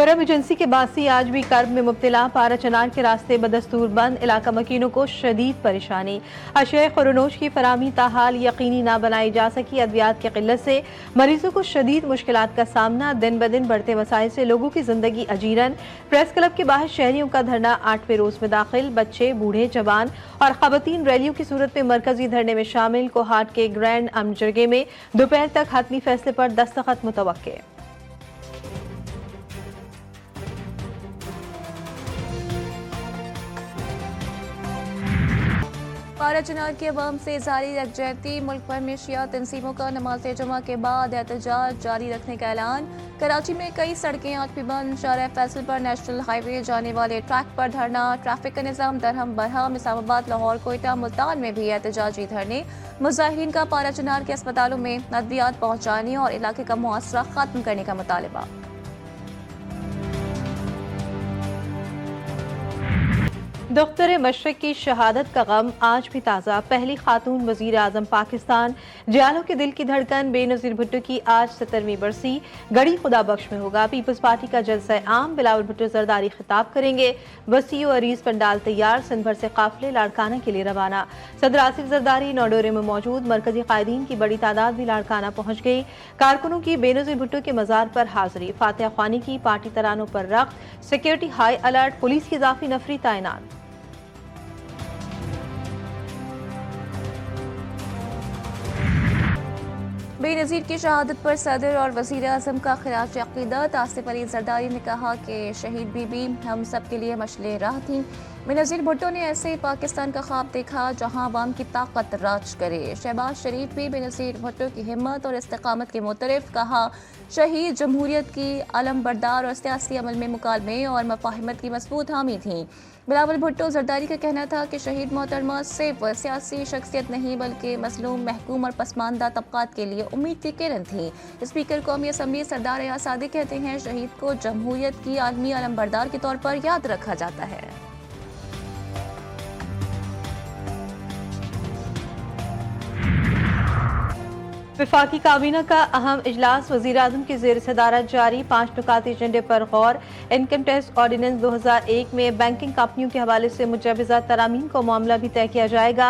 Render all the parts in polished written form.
करम एजेंसी के बासी आज भी कर्ब में मुब्तला। पारा चनार के रास्ते बदस्तूर बंद। इलाका मकीनों को शदीद परेशानी। अशय खुरनोश की फरामी ताहाल यकीनी ना बनाई जा सकी। अद्वियात की किल्लत से मरीजों को शदीद मुश्किलात का सामना। दिन ब दिन बढ़ते वसाइल से लोगों की जिंदगी अजीरन। प्रेस क्लब के बाहर शहरियों का धरना 8वें रोज में दाखिल। बच्चे, बूढ़े, जवान और खवातीन रैलियों की सूरत में मरकजी धरने में शामिल। कोहाट के ग्रैंड अमजरगे में दोपहर तक हतमी फैसले पर दस्तखत मुतवक्के। पारा चनार की अवाम से जारी यकजहती। मुल्क भर में शिया तंजीमों का नमाज जुमा के बाद एहतजाज जारी रखने का ऐलान। कराची में कई सड़कें आज भी बंद। शाहराह फैसल पर नेशनल हाईवे जाने वाले ट्रैक पर धरना। ट्रैफिक का निज़ाम दरहम बरहम। इस्लामाबाद, लाहौर, कोयटा, मुल्तान में भी एहतजाजी धरने। मुजाहिरीन का पारा चनार के अस्पतालों में अद्वियात पहुँचाने और इलाके का मुआसरा खत्म करने का मुतालबा। दुख्तर मशरक की शहादत का गम आज भी ताज़ा। पहली खातून वजीर आजम पाकिस्तान, जियालों के दिल की धड़कन बेनज़ीर भुट्टो की आज 70वीं बरसी गड़ी खुदा बख्श में होगा। पीपल्स पार्टी का जलसा आम। बिलावल भुट्टो जरदारी खिताब करेंगे। वसी व अरीज पंडाल तैयार। सिंध भर से काफिले लाड़काना के लिए रवाना। सदर आसिफ जरदारी नौडोरे में मौजूद। मरकजी कायदीन की बड़ी तादाद भी लाड़काना पहुंच गई। कारकुनों की बेनज़ीर भुट्टो के मजार पर हाजिरी। फातिहा ख्वानी की पार्टी तरानों पर रख्त। Security high alert. पुलिस की इजाफी नफरी तैनात। बेनज़ीर की शहादत पर सदर और वज़ीर आज़म का खिराज अक़ीदत। आसिफ अली जरदारी ने कहा कि शहीद बीबी हम सब के लिए मशले राह थी। बेनज़ीर भुट्टो ने ऐसे पाकिस्तान का ख्वाब देखा जहां अवाम की ताकत राज करे। शहबाज शरीफ भी बेनज़ीर भुट्टो की हिम्मत और इस्तिक़ामत के मुतरफ। कहा शहीद जमहूरियत की अलम बरदार और सियासी अमल में मुकालमे और मफाहिमत की मजबूत हामी थी। बिलावल भुट्टो जरदारी का कहना था कि शहीद मोहतरमा सिर्फ सियासी शख्सियत नहीं बल्कि मजलूम, महकूम और पसमानदा तबकात के लिए उम्मीद की किरण थी। स्पीकर कौमी असम्बली सरदार अयाज सादिक कहते हैं शहीद को जमहूरियत की आलमी अलम बरदार के तौर पर याद रखा जाता है। वफाकी काबीना का अहम इजलास। वज़ीर आज़म की ज़ेर सदारत जारी। 5 नुकाती एजेंडे पर गौर। इनकम टैक्स ऑर्डिनेंस 2001 में बैंकिंग कंपनियों के हवाले से मुजवज़ा तरामीम को मामला भी तय किया जाएगा।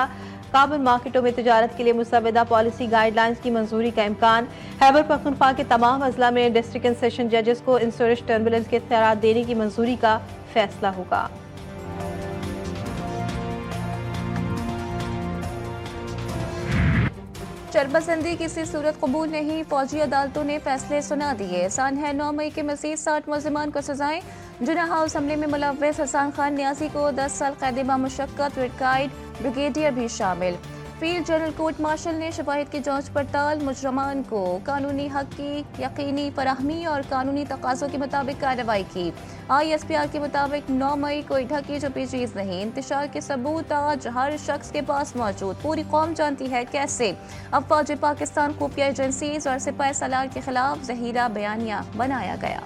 कार्बन मार्केटों में तिजारत के लिए मुसवदा पॉलिसी गाइडलाइंस की मंजूरी का इम्कान। खैबर पख्तूनख्वा के तमाम अजला में डिस्ट्रिक्ट एंड सेशन जजेस को इंश्योरेंस टर्बुलेंस के इख्तियारात देने की मंजूरी का फैसला होगा। चरबसंदी किसी सूरत कबूल नहीं। फौजी अदालतों ने फैसले सुना दिए। सान है 9 मई के मजीद 60 मुलजिमान को सजाएं। जुना हाउस हमले में मुलव्वस हसन खान न्यासी को 10 साल कैद मुशक्कत। रिटायर्ड ब्रिगेडियर भी शामिल। फील्ड जनरल कोर्ट मार्शल ने शवाहिद की जांच पड़ताल। मुजरमान को कानूनी हक की यकीनी फराहमी और कानूनी तकाज़ों के मुताबिक कार्रवाई की। ISPR के मुताबिक 9 मई कोई ढकी छुपी चीज़ नहीं। इंतशार के सबूत आज हर शख्स के पास मौजूद। पूरी कौम जानती है कैसे अफवाज पाकिस्तान, खुफिया एजेंसीज और सिपाही सालार के खिलाफ जहीरा बयानिया बनाया गया।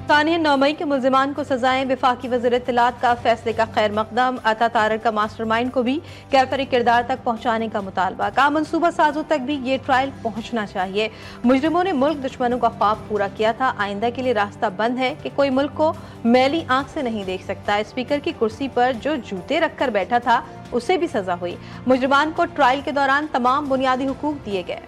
तानिया 9 मई के मुलजिमान को सजाएं। वफाकी वज़ीर इत्तलात का फैसले का खैर मकदम। अता तारक का मास्टरमाइंड को भी कैफरी किरदार तक पहुंचाने का मुतालबा। का मनसूबा साजों तक भी ये ट्रायल पहुंचना चाहिए। मुजरिमों ने मुल्क दुश्मनों का ख्वाब पूरा किया था। आइंदा के लिए रास्ता बंद है कि कोई मुल्क को मैली आंख से नहीं देख सकता। स्पीकर की कुर्सी पर जो जूते रखकर बैठा था उसे भी सजा हुई। मुजरिमान को ट्रायल के दौरान तमाम बुनियादी हुकूक दिए गए।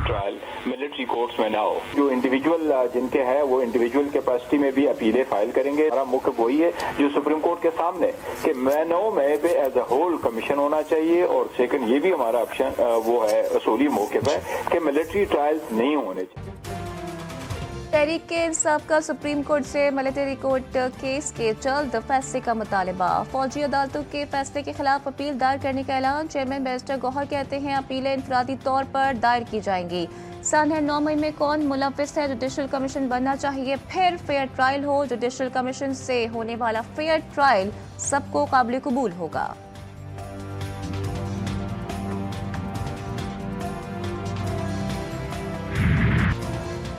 ट्रायल मिलिट्री कोर्ट्स में ना हो। जो इंडिविजुअल जिनके हैं वो इंडिविजुअल कैपेसिटी में भी अपीलें फाइल करेंगे। हमारा मुख्य वही है जो सुप्रीम कोर्ट के सामने कि मैं 9 मई पे एज अ होल कमीशन होना चाहिए। और सेकंड ये भी हमारा ऑप्शन वो है असूली मौके पे कि मिलिट्री ट्रायल्स नहीं होने चाहिए। तहरीक के इंसाफ का सुप्रीम कोर्ट से मिलिट्री कोर्ट केस के जल्द फैसले का मुतालबा। फौजी अदालतों के फैसले के खिलाफ अपील दायर करने का ऐलान। चेयरमैन बैरिस्टर गौहर कहते हैं अपीलें इनफरादी तौर पर दायर की जाएंगी। सानह 9 मई में कौन मुलव्विस है? जुडिशल कमीशन बनना चाहिए। फिर फेयर ट्रायल हो। जुडिशल कमीशन से होने वाला फेयर ट्रायल सबको काबिल कबूल होगा।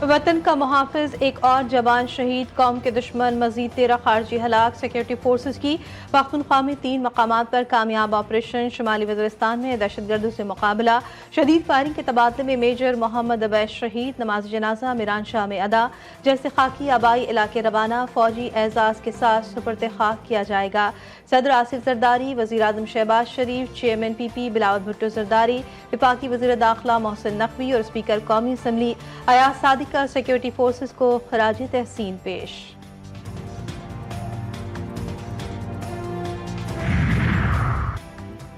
वतन का मुहाफिज एक और जवान शहीद, कौम के दुश्मन मजीद 13 खारजी हलाक। सिक्योरिटी फोर्सेज की पख्तूनख्वा में 3 मकामात पर कामयाब ऑपरेशन। शुमाली वज़ीरिस्तान में दहशतगर्दों से मुकाबला, शदीद फायरिंग के तबादले में मेजर मोहम्मद अवैस शहीद। नमाज जनाजा मीरान शाह में अदा, जैसे खाकी आबाई इलाके रवाना, फौजी एजाज के साथ सुपुर्द खाक किया जाएगा। सदर आसिफ जरदारी, वज़ीर आज़म शहबाज शरीफ, चेयरमैन PP बिलावल भुट्टो जरदारी, विफाकी वज़ीर दाखिला मोहसिन नकवी और स्पीकर कौमी असम्बली अयाज सादिक का सिक्योरिटी फोर्सेज को खराज तहसीन पेश।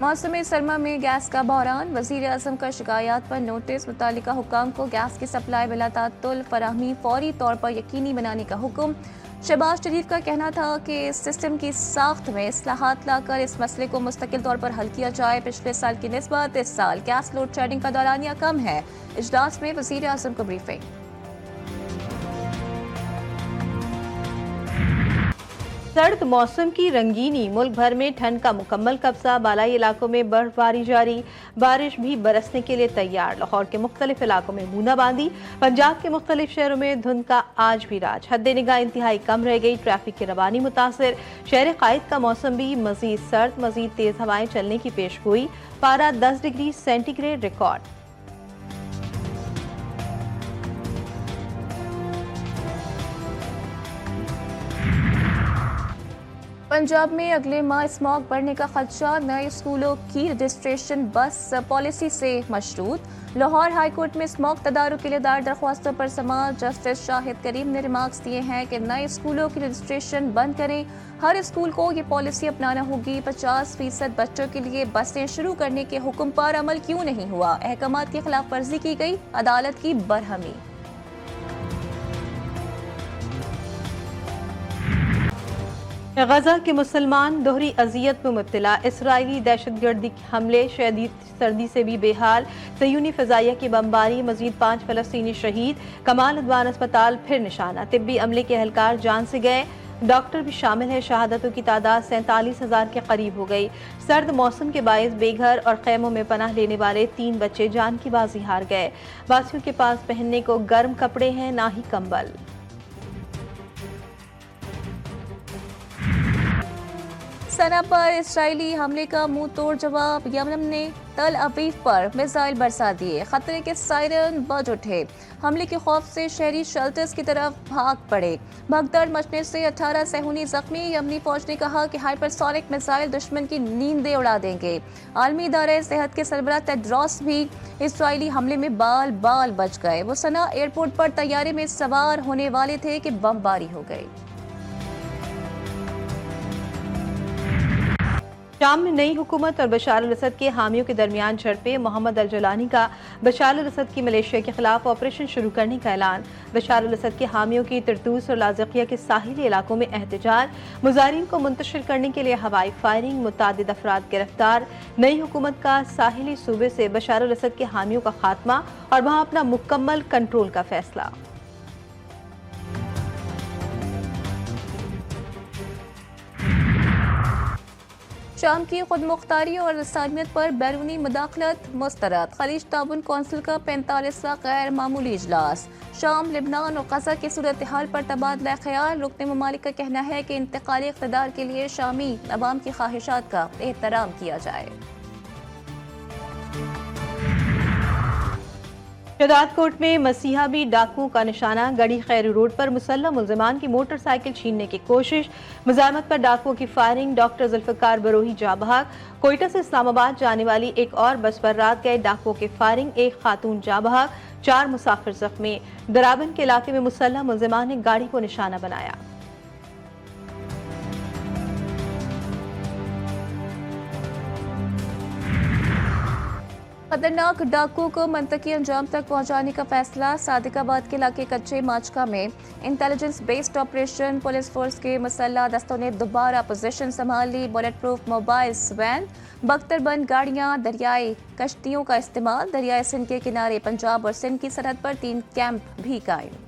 मौसम सरमा में गैस का बहरान, वज़ीर आज़म का शिकायत पर नोटिस, मुतालिका हुकाम को गैस की सप्लाई बिलातातुल फराहमी फौरी तौर पर यकीनी बनाने का हुक्म। शहबाज शरीफ का कहना था कि इस सिस्टम की साख्त में इस्लाहात लाकर इस मसले को मुस्तकिल तौर पर हल किया जाए। पिछले साल की निस्बत इस साल गैस लोड शेडिंग का दौरानिया कम है। इजलास में वज़ीर आज़म को ब्रीफिंग। सर्द मौसम की रंगीनी, मुल्क भर में ठंड का मुकम्मल कब्जा, बालाई इलाकों में बर्फबारी जारी, बारिश भी बरसने के लिए तैयार। लाहौर के मुख्तलिफ इलाकों में बूंदाबांदी, पंजाब के मुख्तलिफ शहरों में धुंध का आज भी राज। हद निगाह इंतहाई कम रह गई, ट्रैफिक की रवानी मुतासिर। शहर कायद का मौसम भी मजीद सर्द, मजीद तेज हवाएं चलने की पेशगोई। पारा 10 डिग्री सेंटीग्रेड रिकॉर्ड। पंजाब में अगले माह स्मॉग बढ़ने का खदशा, नए स्कूलों की रजिस्ट्रेशन बस पॉलिसी से मशरूत। लाहौर हाई कोर्ट में स्मॉग तदारुक के लिए दायर दरख्वास्तों पर समाअत। जस्टिस शाहिद करीम ने रिमार्क्स दिए हैं कि नए स्कूलों की रजिस्ट्रेशन बंद करें, हर स्कूल को ये पॉलिसी अपनाना होगी। 50% बच्चों के लिए बसें शुरू करने के हुक्म पर अमल क्यों नहीं हुआ, अहकामात की खिलाफ वर्जी की गई, अदालत की बरहमी। गजा के मुसलमान दोहरी अजियत में मुब्तला, इसराइली दहशतगर्दी हमले, शदीद सर्दी से भी बेहाल, सयूनी फ़िज़ाइया की बमबारी, मजीद 5 फ़लस्तीनी शहीद। कमाल अदवान अस्पताल फिर निशाना, तिब्बी अमले के एहलकार जान से गए, डॉक्टर भी शामिल है। शहादतों की तादाद 47,000 के करीब हो गई। सर्द मौसम के बायस बेघर और खैमों में पनाह लेने वाले 3 बच्चे जान की बाजी हार गए। वासियों के पास पहनने को गर्म कपड़े हैं, ना ही कंबल। सना पर इसराइली हमले का मुंह तोड़ जवाब, यमन ने तल अवीव पर मिसाइल बरसा दिए, खतरे के सायरन बज उठे। हमले के खौफ से शहरी शेल्टर्स की तरफ भाग पड़े। भगदड़ मचने से 18 सहूनी जख्मी। यमनी फौज ने कहा कि हाइपरसोनिक मिसाइल दुश्मन की नींदें उड़ा देंगे। आलमी इदारे सेहत के सरबराह टेड्रोस भी इसराइली हमले में बाल बाल बच गए। वो सना एयरपोर्ट पर तैयारे में सवार होने वाले थे कि बमबारी हो गई। शाम में नई हुकूमत और बशार अल-असद के हामियों के दरमियान झड़पें। मोहम्मद अल-जलानी का बशार अल-असद की मलेशिया के खिलाफ ऑपरेशन शुरू करने का ऐलान। बशार अल-असद के हामियों की तरतूस और लाज़िकिया के साहिली इलाकों में एहतजाज, मुजाहिरीन को मुंतशिर करने के लिए हवाई फायरिंग, मुतादिद अफराद गिरफ्तार। नई हुकूमत का साहिली सूबे से बशार अल-असद के हामियों का खात्मा और वहाँ अपना मुकम्मल कंट्रोल का फैसला। शाम की खुद मुख्तारी और रसानियत पर बैरूनी मुदाखलत मुस्तरद। खलीज ताउन कौंसिल का 45वां गैर मामूली इजलास। शाम, लेबनान और गजा की सूरत हाल पर तबादला ख्याल। रुकने ममालिक का कहना है कि इंतकाली इक़्तिदार के लिए शामी अवाम की ख्वाहिशात का एहतराम किया जाए। शहदादकोट में मसीहाबी डाकुओं का निशाना। गढ़ी खैरी रोड पर मुसल्लम मुल्जिमान की मोटरसाइकिल छीनने की कोशिश, मुजाहमत पर डाकुओं की फायरिंग। डॉक्टर जुल्फ़िकार बरोही जाबहाक। कोयटा से इस्लामाबाद जाने वाली एक और बस पर रात गए डाकुओं की फायरिंग, एक खातून जाबहाक, 4 मुसाफिर जख्मी। दराबन के इलाके में मुसल्लम मुल्जिमान ने गाड़ी को निशाना बनाया। खतरनाक डाकुओं को मंतकी अंजाम तक पहुंचाने का फैसला। सादिकाबाद के इलाके कच्चे माचका में intelligence based operation. Police force के मुसल्लह दस्तों ने दोबारा पोजीशन संभाली। बुलेट प्रूफ मोबाइल्स वैन, बख्तरबंद गाड़ियां, दरियाई कश्तियों का इस्तेमाल। दरियाई सिंध के किनारे पंजाब और सिंध की सरहद पर 3 कैंप भी कायम।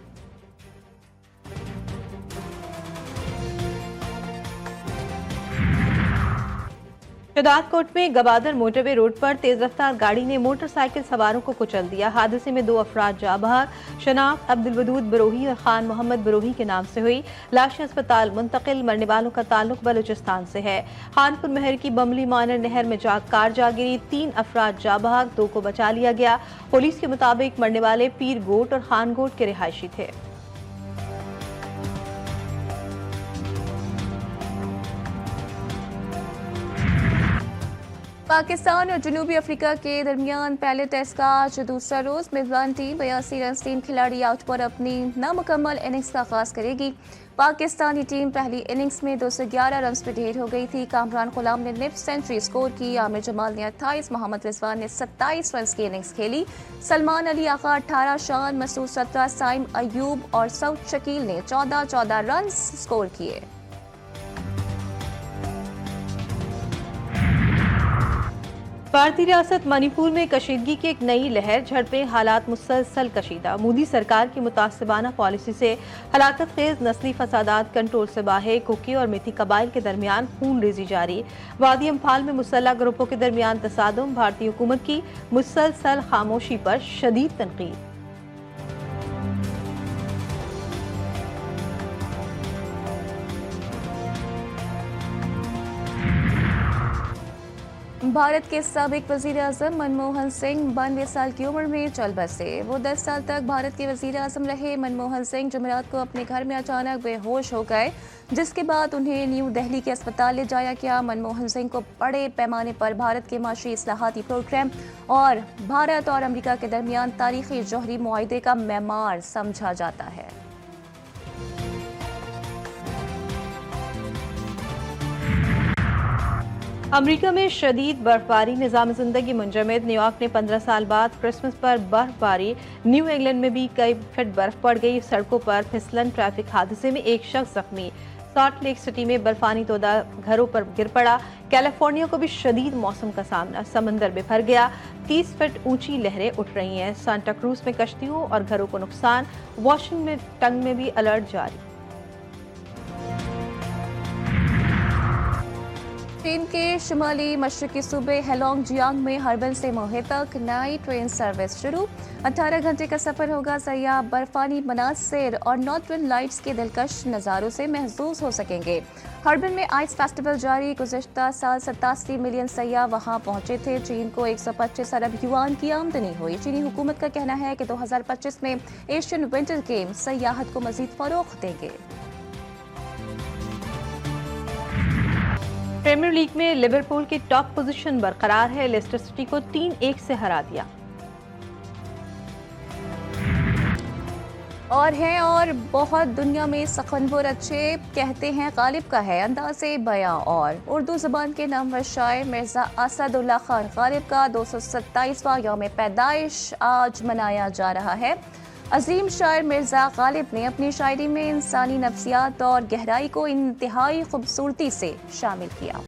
शहदादकोट में गबादर मोटरवे रोड पर तेज रफ्तार गाड़ी ने मोटरसाइकिल सवारों को कुचल दिया। हादसे में 2 अफराद जाँ बहक। शनाख्त अब्दुल वदूद बरोही और खान मोहम्मद बरोही के नाम से हुई। लाशें अस्पताल मुंतकिल। मरने वालों का ताल्लुक बलूचिस्तान से है। खानपुर महर की बमली मानर नहर में कार जा गिरी। 3 अफराद जाँ बहक, 2 को बचा लिया गया। पुलिस के मुताबिक मरने वाले पीर गोट और खान गोट के रिहायशी थे। पाकिस्तान और जनूबी अफ्रीका के दरमियान पहले टेस्ट का आज दूसरा रोज मेजबान टीम 82 रन 3 खिलाड़ी आउट पर अपनी नामुकम्मल इनिंग्स का आगाज करेगी। पाकिस्तानी टीम पहली इनिंग्स में 211 रन पर ढेर हो गई थी। कामरान गुलाम ने निफ्ट सेंचुरी स्कोर की। आमिर जमाल ने 28, मोहम्मद रिजवान ने 27 रन की इनिंग्स खेली। सलमान अली आगा 18, शान मसूद 17, साइम अयूब और सऊद शकील ने 14 रन स्कोर किए। भारतीय रियासत मणिपुर में कशीदगी की एक नई लहर। झड़पें, हालात मुसलसल कशीदा। मोदी सरकार की मुतासिबाना पॉलिसी से हलाकत खेज नस्ली फसादात कंट्रोल से बाहर। कुकी और मिथी कबाइल के दरमियान खून रेजी जारी। वादी अम्फाल में मुसल्लह ग्रुपों के दरमियान तसादुम। भारतीय हुकूमत की मुसलसल खामोशी पर शदीद तनकीद। भारत के साबिक वजीर आजम मनमोहन सिंह 92 साल की उम्र में चल बसे। वो 10 साल तक भारत के वजीर आजम रहे। मनमोहन सिंह जुमेरात को अपने घर में अचानक बेहोश हो गए, जिसके बाद उन्हें न्यू दिल्ली के अस्पताल ले जाया गया। मनमोहन सिंह को बड़े पैमाने पर भारत के माशी इस्लाहाती प्रोग्राम और भारत और अमेरिका के दरमियान तारीखी जौहरी मुआहदे का मेमार समझा जाता है। अमेरिका में शदीद बर्फबारी, निज़ाम ज़िंदगी मुंजमद। न्यूयॉर्क ने 15 साल बाद क्रिसमस पर बर्फबारी। न्यू इंग्लैंड में भी कई फीट बर्फ पड़ गई। सड़कों पर फिसलन। ट्रैफिक हादसे में एक शख्स जख्मी। सॉल्ट लेक सिटी में बर्फानी तोदा घरों पर गिर पड़ा। कैलिफोर्निया को भी शदीद मौसम का सामना। समंदर बिफर गया। 30 फीट ऊंची लहरें उठ रही हैं। सांता क्रूज में कश्तियों और घरों को नुकसान। वाशिंगटन में भी अलर्ट जारी। चीन के शुमाली मशरकी सूबे हेलोंग जियांग में हर्बन से मोहे तक नई ट्रेन सर्विस शुरू। 18 घंटे का सफर होगा। सयाह बर्फानी मनासिर और नॉर्थर्न लाइट्स के दिलकश नज़ारों से महसूस हो सकेंगे। हर्बन में आइस फेस्टिवल जारी। गुज़श्ता साल 87 मिलियन सयाह वहां पहुंचे थे। चीन को 125 अरब युआन की आमदनी हुई। चीनी हुकूमत का कहना है कि 2025 में एशियन विंटर गेम्स सयाहत को मजीद फरोख्त देंगे। प्रीमियर लीग में लिवरपूल की टॉप पोजीशन बरकरार है। लेस्टर सिटी को 3-1 से हरा दिया। और बहुत दुनिया में सखनपुर अच्छे कहते हैं गालिब का है अंदाज़े बयां। और उर्दू ज़बान के नामवर शायर मिर्ज़ा असदुल्ला खान गालिब का 227वां यौम पैदाइश आज मनाया जा रहा है। अजीम शायर मिर्ज़ा गालिब ने अपनी शायरी में इंसानी नफ्सियात और गहराई को इंतहाई खूबसूरती से शामिल किया।